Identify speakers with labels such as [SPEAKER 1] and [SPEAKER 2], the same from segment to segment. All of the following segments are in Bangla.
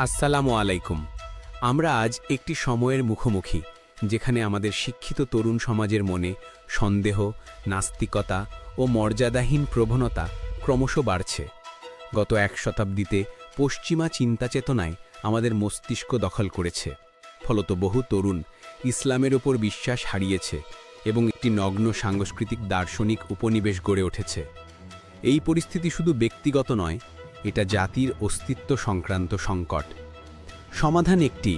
[SPEAKER 1] আসসালামু আলাইকুম। আমরা আজ একটি সময়ের মুখোমুখি যেখানে আমাদের শিক্ষিত তরুণ সমাজের মনে সন্দেহ, নাস্তিকতা ও মর্যাদাহীন প্রবণতা ক্রমশ বাড়ছে। গত এক শতাব্দীতে পশ্চিমা চিন্তাচেতনায় আমাদের মস্তিষ্ক দখল করেছে। ফলত বহু তরুণ ইসলামের ওপর বিশ্বাস হারিয়েছে এবং একটি নগ্ন সাংস্কৃতিক দার্শনিক উপনিবেশ গড়ে উঠেছে। এই পরিস্থিতি শুধু ব্যক্তিগত নয়, এটা জাতির অস্তিত্ব সংক্রান্ত সংকট। সমাধান একটি,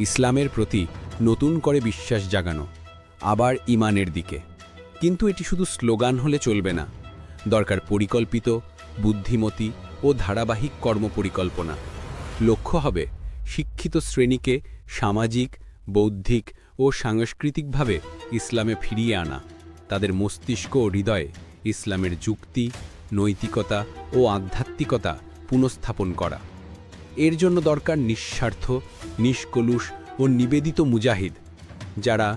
[SPEAKER 1] ইসলামের প্রতি নতুন করে বিশ্বাস জাগানো, আবার ঈমানের দিকে। কিন্তু এটি শুধু স্লোগান হলে চলবে না, দরকার পরিকল্পিত, বুদ্ধিমতী ও ধারাবাহিক কর্মপরিকল্পনা। লক্ষ্য হবে শিক্ষিত শ্রেণীকে সামাজিক, বৌদ্ধিক ও সাংস্কৃতিকভাবে ইসলামে ফিরিয়ে আনা, তাদের মস্তিষ্ক ও হৃদয়ে ইসলামের যুক্তি, নৈতিকতা ও আধ্যাত্মিকতা পুনঃস্থাপন করা। এর জন্য দরকার নিঃস্বার্থ, নিষ্কলুষ ও নিবেদিত মুজাহিদ, যারা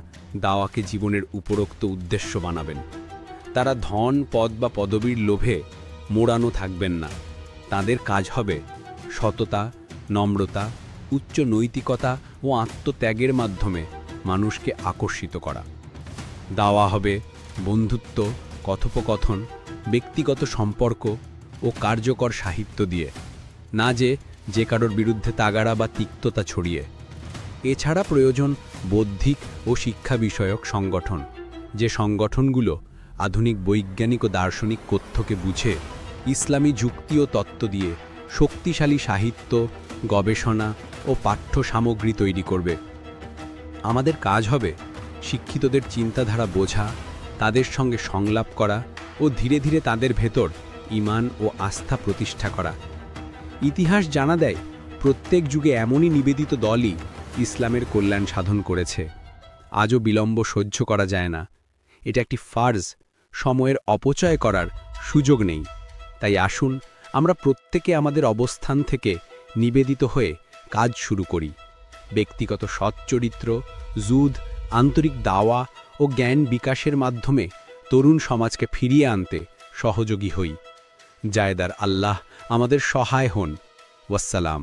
[SPEAKER 1] দাওয়াকে জীবনের উপরোক্ত উদ্দেশ্য বানাবেন। তারা ধন, পদ বা পদবীর লোভে মোড়ানো থাকবেন না। তাদের কাজ হবে সততা, নম্রতা, উচ্চ নৈতিকতা ও আত্মত্যাগের মাধ্যমে মানুষকে আকর্ষিত করা। দাওয়া হবে বন্ধুত্ব, কথোপকথন, ব্যক্তিগত সম্পর্ক ও কার্যকর সাহিত্য দিয়ে, না যে কারোর বিরুদ্ধে তাগাড়া বা তিক্ততা ছড়িয়ে। এছাড়া প্রয়োজন বৌদ্ধিক ও শিক্ষা বিষয়ক সংগঠন, যে সংগঠনগুলো আধুনিক বৈজ্ঞানিক ও দার্শনিক তথ্যকে বুঝে ইসলামী যুক্তি ও তত্ত্ব দিয়ে শক্তিশালী সাহিত্য, গবেষণা ও পাঠ্য সামগ্রী তৈরি করবে। আমাদের কাজ হবে শিক্ষিতদের চিন্তাধারা বোঝা, তাদের সঙ্গে সংলাপ করা ও ধীরে ধীরে তাদের ভেতর ঈমান ও আস্থা প্রতিষ্ঠা করা। ইতিহাস জানা দেয়, প্রত্যেক যুগে এমনই নিবেদিত দলই ইসলামের কল্যাণ সাধন করেছে। আজও বিলম্ব সহ্য করা যায় না। এটা একটি ফার্জ, সময়ের অপচয় করার সুযোগ নেই। তাই আসুন আমরা প্রত্যেকে আমাদের অবস্থান থেকে নিবেদিত হয়ে কাজ শুরু করি। ব্যক্তিগত সচ্চরিত্র, যুদ্ধ, আন্তরিক দাওয়া ও জ্ঞান বিকাশের মাধ্যমে তরুণ সমাজকে ফিরিয়ে আনতে সহযোগী হই। জায়েদার আল্লাহ আমাদের সহায় হন। ওয়াসসালাম।